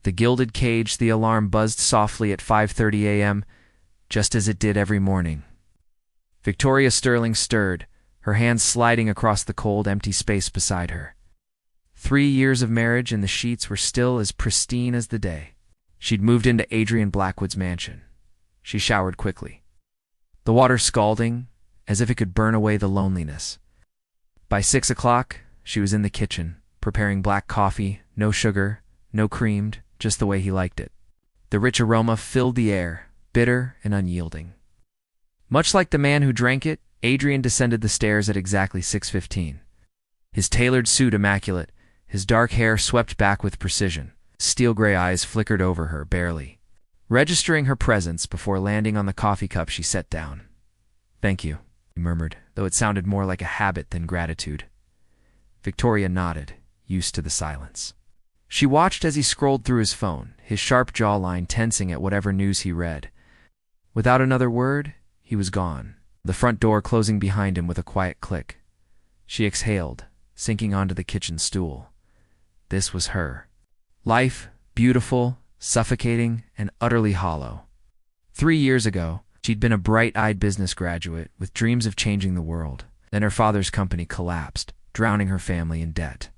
The gilded cage, the alarm buzzed softly at 5:30 a.m., just as it did every morning. Victoria Sterling stirred, her hands sliding across the cold, empty space beside her. 3 years of marriage and the sheets were still as pristine as the day. She'd moved into Adrian Blackwood's mansion. She showered quickly, the water scalding, as if it could burn away the loneliness. By 6 o'clock, she was in the kitchen, preparing black coffee, no sugar, no creamed, just the way he liked it. The rich aroma filled the air, bitter and unyielding. Much like the man who drank it, Adrian descended the stairs at exactly 6:15. His tailored suit immaculate, his dark hair swept back with precision. Steel-gray eyes flickered over her, barely registering her presence before landing on the coffee cup she set down. "Thank you," he murmured, though it sounded more like a habit than gratitude. Victoria nodded, used to the silence. She watched as he scrolled through his phone, his sharp jawline tensing at whatever news he read. Without another word, he was gone, the front door closing behind him with a quiet click. She exhaled, sinking onto the kitchen stool. This was her life, beautiful, suffocating, and utterly hollow. 3 years ago, she'd been a bright-eyed business graduate with dreams of changing the world. Then her father's company collapsed, drowning her family in debt.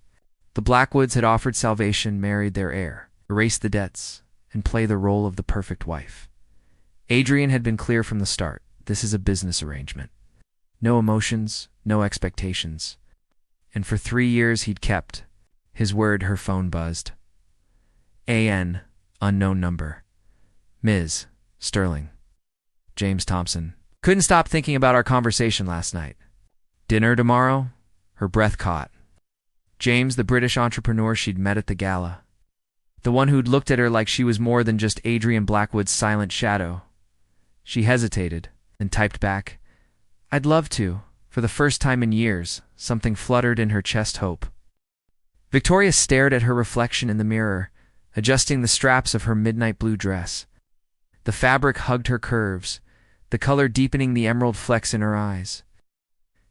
The Blackwoods had offered salvation, married their heir, erased the debts, and play the role of the perfect wife. Adrian had been clear from the start. This is a business arrangement. No emotions, no expectations. And for 3 years he'd kept his word. Her phone buzzed. "A.N. unknown number. Ms. Sterling. James Thompson. Couldn't stop thinking about our conversation last night. Dinner tomorrow?" Her breath caught. James, the British entrepreneur she'd met at the gala. The one who'd looked at her like she was more than just Adrian Blackwood's silent shadow. She hesitated, then typed back, "I'd love to." For the first time in years, something fluttered in her chest. Hope. Victoria stared at her reflection in the mirror, adjusting the straps of her midnight blue dress. The fabric hugged her curves, the color deepening the emerald flecks in her eyes.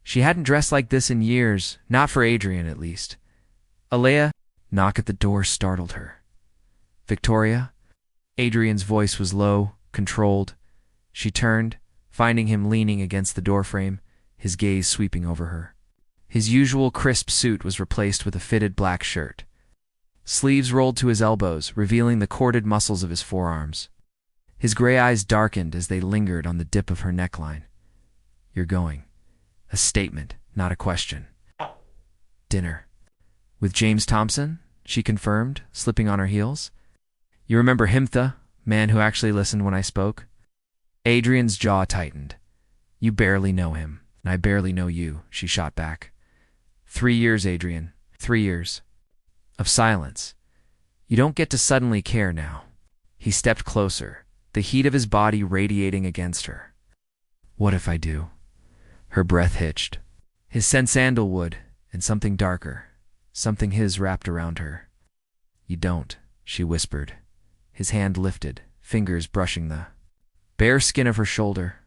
She hadn't dressed like this in years, not for Adrian at least. "Alea?" Knock at the door startled her. "Victoria?" Adrian's voice was low, controlled. She turned, finding him leaning against the doorframe, his gaze sweeping over her. His usual crisp suit was replaced with a fitted black shirt. Sleeves rolled to his elbows, revealing the corded muscles of his forearms. His gray eyes darkened as they lingered on the dip of her neckline. "You're going." A statement, not a question. "Dinner. With James Thompson?" she confirmed, slipping on her heels. "You remember him, the man who actually listened when I spoke?" Adrian's jaw tightened. "You barely know him, and I barely know you," she shot back. 3 years, Adrian. 3 years. Of silence. You don't get to suddenly care now. He stepped closer, the heat of his body radiating against her. "What if I do?" Her breath hitched. His scent sandalwood, and something darker, something his wrapped around her. "You don't," she whispered. His hand lifted, fingers brushing the bare skin of her shoulder.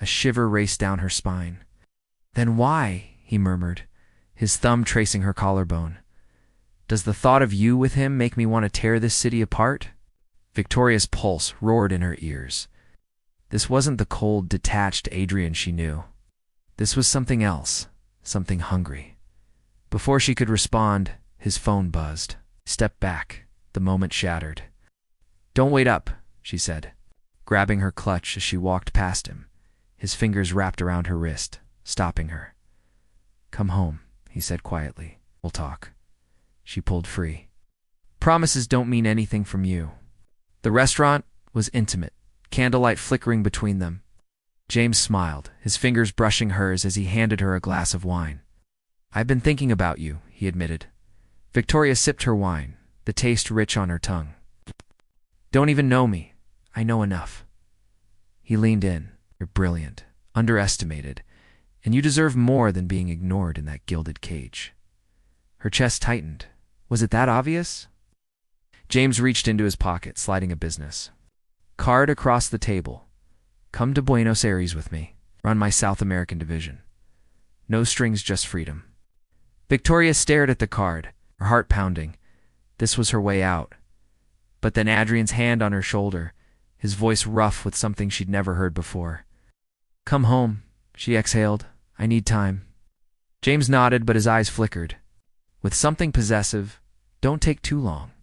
A shiver raced down her spine. "Then why?" he murmured, his thumb tracing her collarbone. "Does the thought of you with him make me want to tear this city apart?" Victoria's pulse roared in her ears. This wasn't the cold, detached Adrian she knew. This was something else, something hungry. Before she could respond, his phone buzzed. Stepped back, the moment shattered. "Don't wait up," she said, grabbing her clutch as she walked past him, his fingers wrapped around her wrist, stopping her. "Come home," he said quietly. "We'll talk." She pulled free. "Promises don't mean anything from you." The restaurant was intimate, candlelight flickering between them. James smiled, his fingers brushing hers as he handed her a glass of wine. "I've been thinking about you," he admitted. Victoria sipped her wine, the taste rich on her tongue. "Don't even know me. I know enough." He leaned in. "You're brilliant, underestimated, and you deserve more than being ignored in that gilded cage." Her chest tightened. Was it that obvious? James reached into his pocket, sliding a business card across the table. "Come to Buenos Aires with me. Run my South American division. No strings, just freedom." Victoria stared at the card, her heart pounding. This was her way out. But then Adrian's hand on her shoulder, his voice rough with something she'd never heard before. "Come home," she exhaled. "I need time." James nodded, but his eyes flickered. With something possessive, "Don't take too long."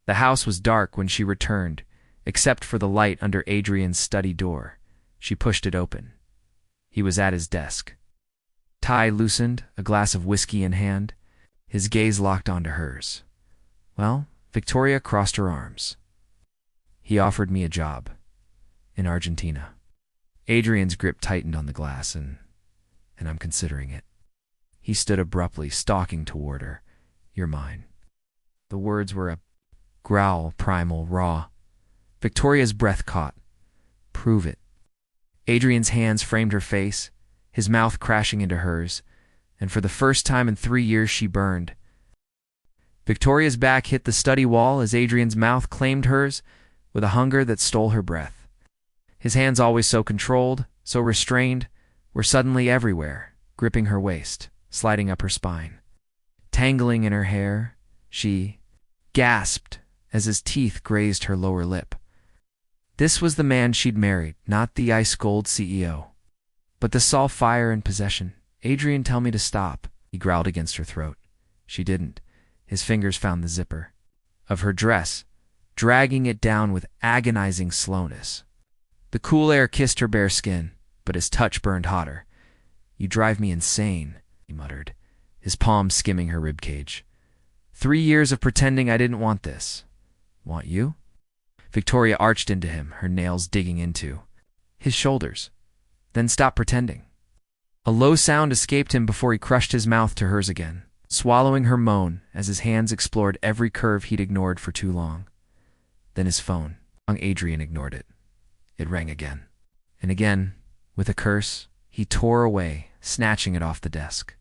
The house was dark when she returned, except for the light under Adrian's study door. She pushed it open. He was at his desk. Tie loosened, a glass of whiskey in hand. His gaze locked onto hers. "Well," Victoria crossed her arms. "He offered me a job. In Argentina." Adrian's grip tightened on the glass, and I'm considering it. He stood abruptly, stalking toward her. "You're mine." The words were a growl, primal, raw. Victoria's breath caught. "Prove it." Adrian's hands framed her face, his mouth crashing into hers, and for the first time in 3 years she burned. Victoria's back hit the study wall as Adrian's mouth claimed hers with a hunger that stole her breath. His hands, always so controlled, so restrained, were suddenly everywhere, gripping her waist, sliding up her spine. Tangling in her hair, she gasped as his teeth grazed her lower lip. This was the man she'd married, not the ice-cold CEO. But the saw fire in possession. "Adrian, tell me to stop," he growled against her throat. She didn't. His fingers found the zipper of her dress, dragging it down with agonizing slowness. The cool air kissed her bare skin, but his touch burned hotter. "You drive me insane," he muttered, his palm skimming her ribcage. 3 years of pretending I didn't want this. Want you?" Victoria arched into him, her nails digging into his shoulders. "Then stop pretending." A low sound escaped him before he crushed his mouth to hers again, swallowing her moan as his hands explored every curve he'd ignored for too long. Then his phone. Adrian ignored it. It rang again. And again, with a curse, he tore away, snatching it off the desk.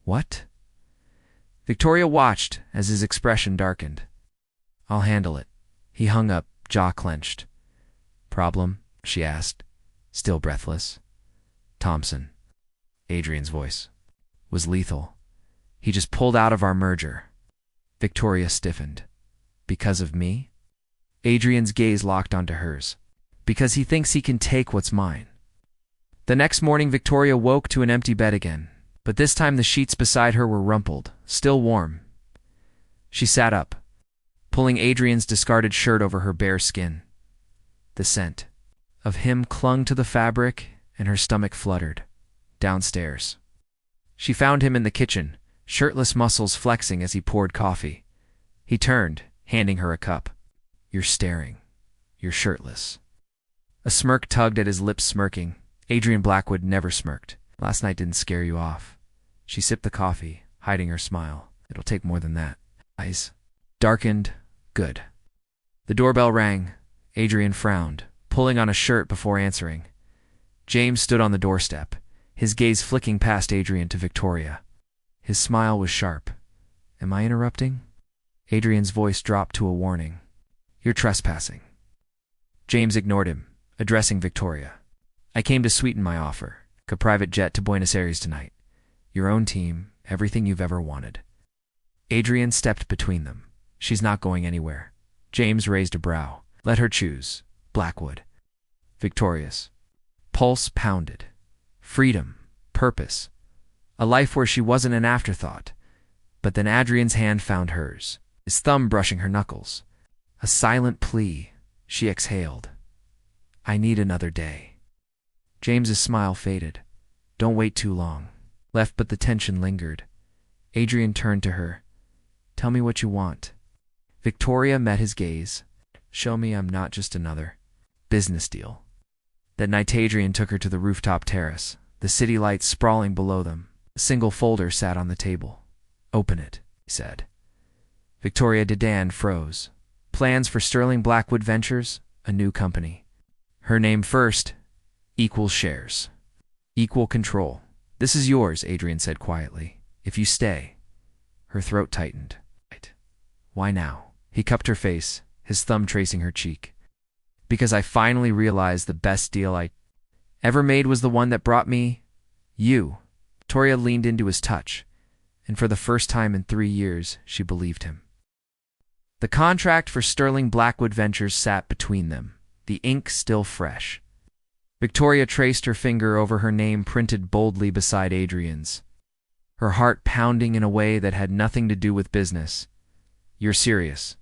"What?" Victoria watched as his expression darkened. "I'll handle it." He hung up, jaw clenched. "Problem?" she asked, still breathless. "Thompson." Adrian's voice was lethal. "He just pulled out of our merger." Victoria stiffened. "Because of me?" Adrian's gaze locked onto hers. "Because he thinks he can take what's mine." The next morning, Victoria woke to an empty bed again, but this time the sheets beside her were rumpled, still warm. She sat up, pulling Adrian's discarded shirt over her bare skin. The scent of him clung to the fabric, and her stomach fluttered. Downstairs. She found him in the kitchen, shirtless muscles flexing as he poured coffee. He turned, handing her a cup. "You're staring. You're shirtless." A smirk tugged at his lips, smirking. Adrian Blackwood never smirked. "Last night didn't scare you off." She sipped the coffee, hiding her smile. "It'll take more than that." Eyes darkened. "Good." The doorbell rang. Adrian frowned, pulling on a shirt before answering. James stood on the doorstep, his gaze flicking past Adrian to Victoria. His smile was sharp. "Am I interrupting?" Adrian's voice dropped to a warning. "You're trespassing." James ignored him, addressing Victoria. "I came to sweeten my offer. A private jet to Buenos Aires tonight. Your own team, everything you've ever wanted." Adrian stepped between them. "She's not going anywhere." James raised a brow. "Let her choose. Blackwood." Victoria's pulse pounded. Freedom, purpose, a life where she wasn't an afterthought. But then Adrian's hand found hers, his thumb brushing her knuckles. A silent plea. She exhaled. "I need another day." James's smile faded. "Don't wait too long." Left, but the tension lingered. Adrian turned to her. "Tell me what you want." Victoria met his gaze. "Show me I'm not just another business deal." That night Adrian took her to the rooftop terrace, the city lights sprawling below them. A single folder sat on the table. "Open it," he said. Victoria Dedan froze. Plans for Sterling Blackwood Ventures, a new company. Her name first, equal shares. Equal control. "This is yours," Adrian said quietly. "If you stay." Her throat tightened. "Why now?" He cupped her face, his thumb tracing her cheek. "Because I finally realized the best deal I ever made was the one that brought me you." Victoria leaned into his touch, and for the first time in 3 years, she believed him. The contract for Sterling Blackwood Ventures sat between them, the ink still fresh. Victoria traced her finger over her name printed boldly beside Adrian's, her heart pounding in a way that had nothing to do with business. "You're serious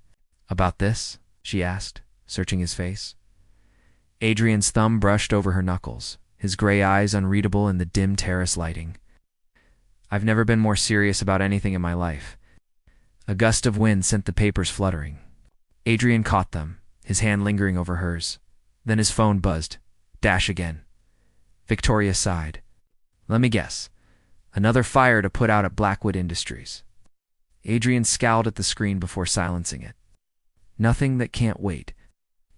about this?" she asked, searching his face. Adrian's thumb brushed over her knuckles, his gray eyes unreadable in the dim terrace lighting. "I've never been more serious about anything in my life." A gust of wind sent the papers fluttering. Adrian caught them, his hand lingering over hers. Then his phone buzzed. Dash again. Victoria sighed. "Let me guess. Another fire to put out at Blackwood Industries." Adrian scowled at the screen before silencing it. "Nothing that can't wait."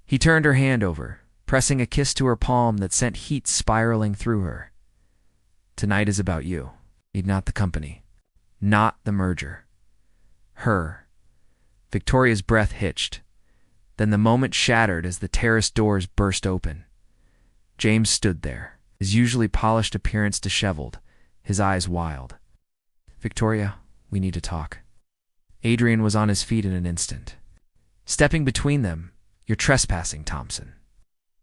He turned her hand over, pressing a kiss to her palm that sent heat spiraling through her. "Tonight is about you. Not the company. Not the merger. Her." Victoria's breath hitched. Then the moment shattered as the terrace doors burst open. James stood there, his usually polished appearance disheveled, his eyes wild. "Victoria, we need to talk." Adrian was on his feet in an instant. Stepping between them, "You're trespassing, Thompson."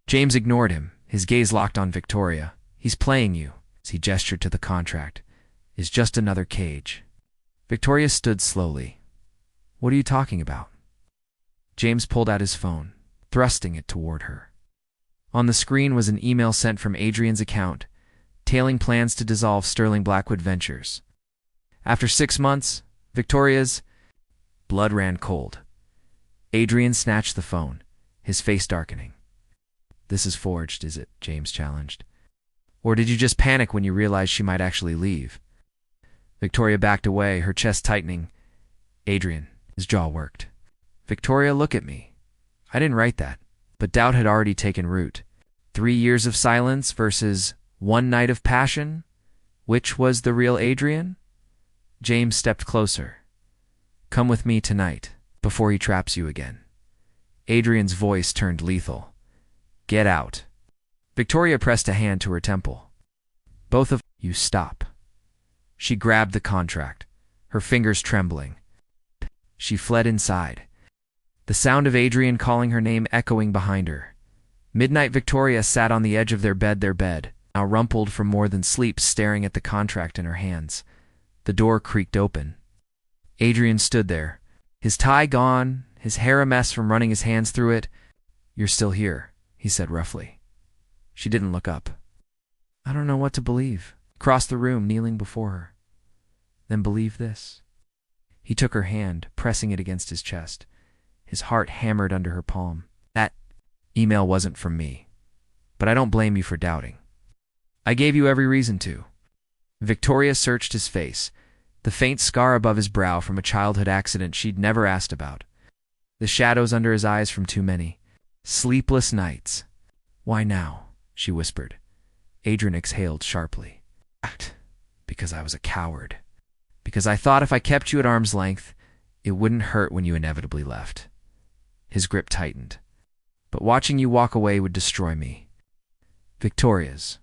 James ignored him, his gaze locked on Victoria. "He's playing you," as he gestured to the contract. "Is just another cage." Victoria stood slowly. "What are you talking about?" James pulled out his phone, thrusting it toward her. On the screen was an email sent from Adrian's account, tailing plans to dissolve Sterling Blackwood Ventures. After 6 months, Victoria's blood ran cold. Adrian snatched the phone, his face darkening. "This is forged, is it?" James challenged. "Or did you just panic when you realized she might actually leave?" Victoria backed away, her chest tightening. "Adrian," his jaw worked. "Victoria, look at me. I didn't write that." But doubt had already taken root. 3 years of silence versus 1 night of passion? Which was the real Adrian? James stepped closer. "Come with me tonight, before he traps you again." Adrian's voice turned lethal. "Get out." Victoria pressed a hand to her temple. "Both of you stop." She grabbed the contract, her fingers trembling. She fled inside, the sound of Adrian calling her name echoing behind her. Midnight Victoria sat on the edge of their bed, now rumpled from more than sleep, staring at the contract in her hands. The door creaked open. Adrian stood there, his tie gone, his hair a mess from running his hands through it. "You're still here," he said roughly. She didn't look up. "I don't know what to believe." Across the room, kneeling before her. "Then believe this." He took her hand, pressing it against his chest. His heart hammered under her palm. "That email wasn't from me, but I don't blame you for doubting. I gave you every reason to." Victoria searched his face, the faint scar above his brow from a childhood accident she'd never asked about. The shadows under his eyes from too many sleepless nights. "Why now?" she whispered. Adrian exhaled sharply. "Because I was a coward. Because I thought if I kept you at arm's length, it wouldn't hurt when you inevitably left." His grip tightened. "But watching you walk away would destroy me." Victoria's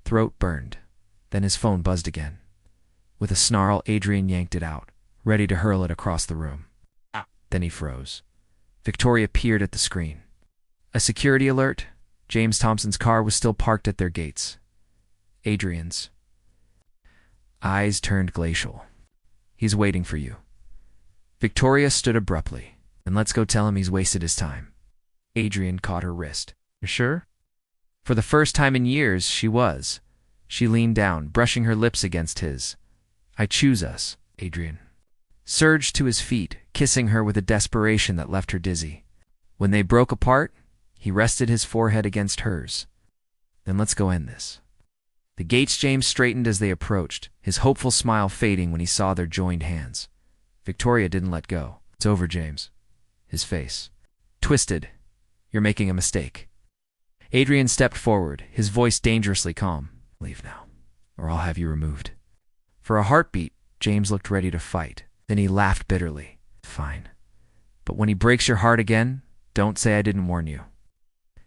throat burned. Then his phone buzzed again. With a snarl, Adrian yanked it out, ready to hurl it across the room. Then he froze. Victoria peered at the screen. A security alert. James Thompson's car was still parked at their gates. Adrian's eyes turned glacial. "He's waiting for you." Victoria stood abruptly. "And let's go tell him he's wasted his time." Adrian caught her wrist. "You're sure?" For the first time in years, she was. She leaned down, brushing her lips against his. "I choose us," Adrian surged to his feet, kissing her with a desperation that left her dizzy. When they broke apart, he rested his forehead against hers. "Then let's go end this." The gates James straightened as they approached, his hopeful smile fading when he saw their joined hands. Victoria didn't let go. "It's over, James." His face twisted. "You're making a mistake." Adrian stepped forward, his voice dangerously calm. "Leave now, or I'll have you removed." For a heartbeat, James looked ready to fight. Then he laughed bitterly. "Fine. But when he breaks your heart again, don't say I didn't warn you."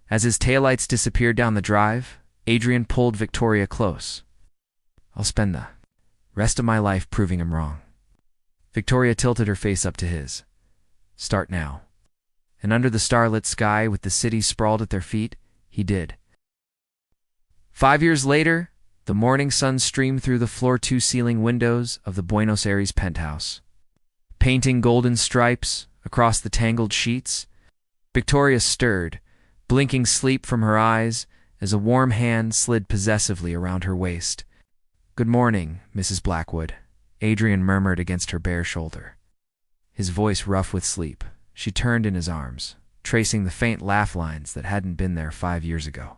As his taillights disappeared down the drive, Adrian pulled Victoria close. "I'll spend the rest of my life proving him wrong." Victoria tilted her face up to his. Start now. And under the starlit sky with the city sprawled at their feet, he did. 5 years later, the morning sun streamed through the floor-to-ceiling windows of the Buenos Aires penthouse. Painting golden stripes across the tangled sheets, Victoria stirred, blinking sleep from her eyes as a warm hand slid possessively around her waist. "Good morning, Mrs. Blackwood," Adrian murmured against her bare shoulder. His voice rough with sleep, she turned in his arms, tracing the faint laugh lines that hadn't been there 5 years ago.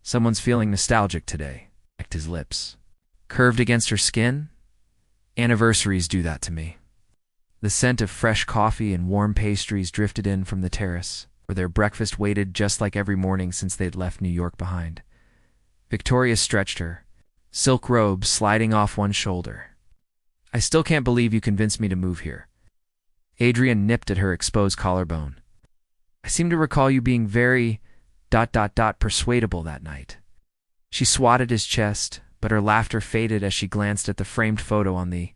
"Someone's feeling nostalgic today," his lips curved against her skin. "Anniversaries do that to me." The scent of fresh coffee and warm pastries drifted in from the terrace, where their breakfast waited just like every morning since they'd left New York behind. Victoria stretched her, silk robe sliding off one shoulder. "I still can't believe you convinced me to move here." Adrian nipped at her exposed collarbone. "I seem to recall you being very ... persuadable that night." She swatted his chest, but her laughter faded as she glanced at the framed photo on the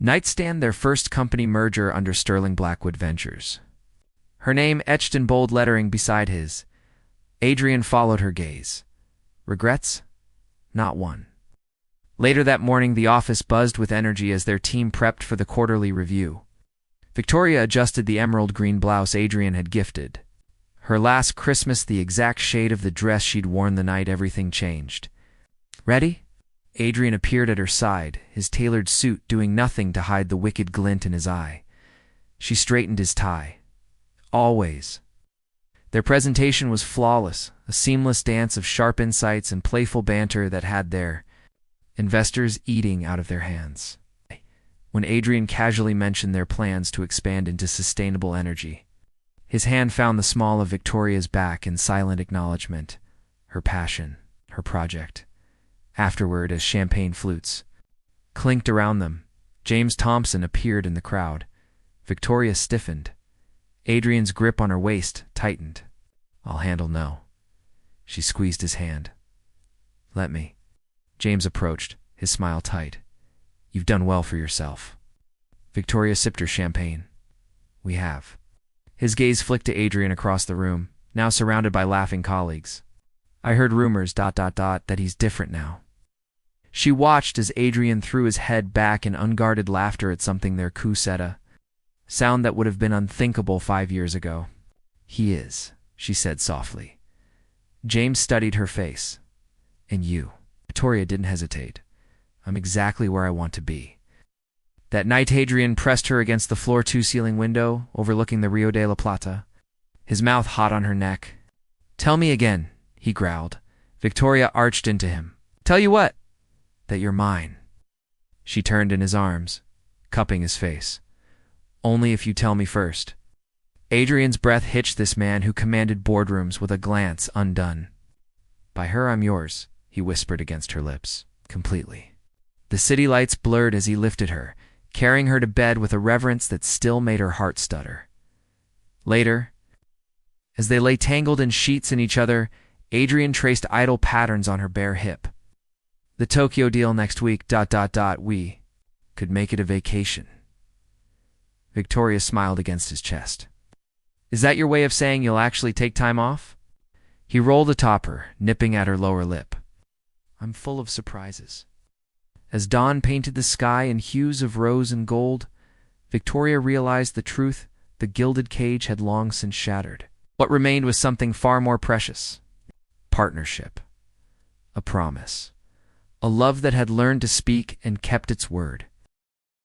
nightstand, their first company merger under Sterling Blackwood Ventures. Her name etched in bold lettering beside his. Adrian followed her gaze. Regrets? Not one. Later that morning, the office buzzed with energy as their team prepped for the quarterly review. Victoria adjusted the emerald green blouse Adrian had gifted. Her last Christmas, the exact shade of the dress she'd worn the night everything changed. "Ready?" Adrian appeared at her side, his tailored suit doing nothing to hide the wicked glint in his eye. She straightened his tie. Always. Their presentation was flawless, a seamless dance of sharp insights and playful banter that had their investors eating out of their hands. When Adrian casually mentioned their plans to expand into sustainable energy, his hand found the small of Victoria's back in silent acknowledgement. Her passion, her project. Afterward, as champagne flutes clinked around them, James Thompson appeared in the crowd. Victoria stiffened. Adrian's grip on her waist tightened. "I'll handle no." She squeezed his hand. "Let me." James approached, his smile tight. "You've done well for yourself." Victoria sipped her champagne. "We have." His gaze flicked to Adrian across the room, now surrounded by laughing colleagues. "I heard rumors ... that he's different now." She watched as Adrian threw his head back in unguarded laughter at something their coup said, sound that would have been unthinkable 5 years ago. "He is," she said softly. James studied her face. "And you?" Victoria didn't hesitate. "I'm exactly where I want to be." That night, Adrian pressed her against the floor-to-ceiling window overlooking the Rio de la Plata, his mouth hot on her neck. "Tell me again," he growled. Victoria arched into him. "Tell you what?" "That you're mine." She turned in his arms, cupping his face. "Only if you tell me first." Adrian's breath hitched this man who commanded boardrooms with a glance undone. "By her I'm yours," he whispered against her lips. "Completely." The city lights blurred as he lifted her, carrying her to bed with a reverence that still made her heart stutter. Later, as they lay tangled in sheets in each other, Adrian traced idle patterns on her bare hip. "The Tokyo deal next week ... we could make it a vacation." Victoria smiled against his chest. "Is that your way of saying you'll actually take time off?" He rolled atop her, nipping at her lower lip. "I'm full of surprises." As dawn painted the sky in hues of rose and gold, Victoria realized the truth the gilded cage had long since shattered. What remained was something far more precious. Partnership. A promise. A love that had learned to speak and kept its word.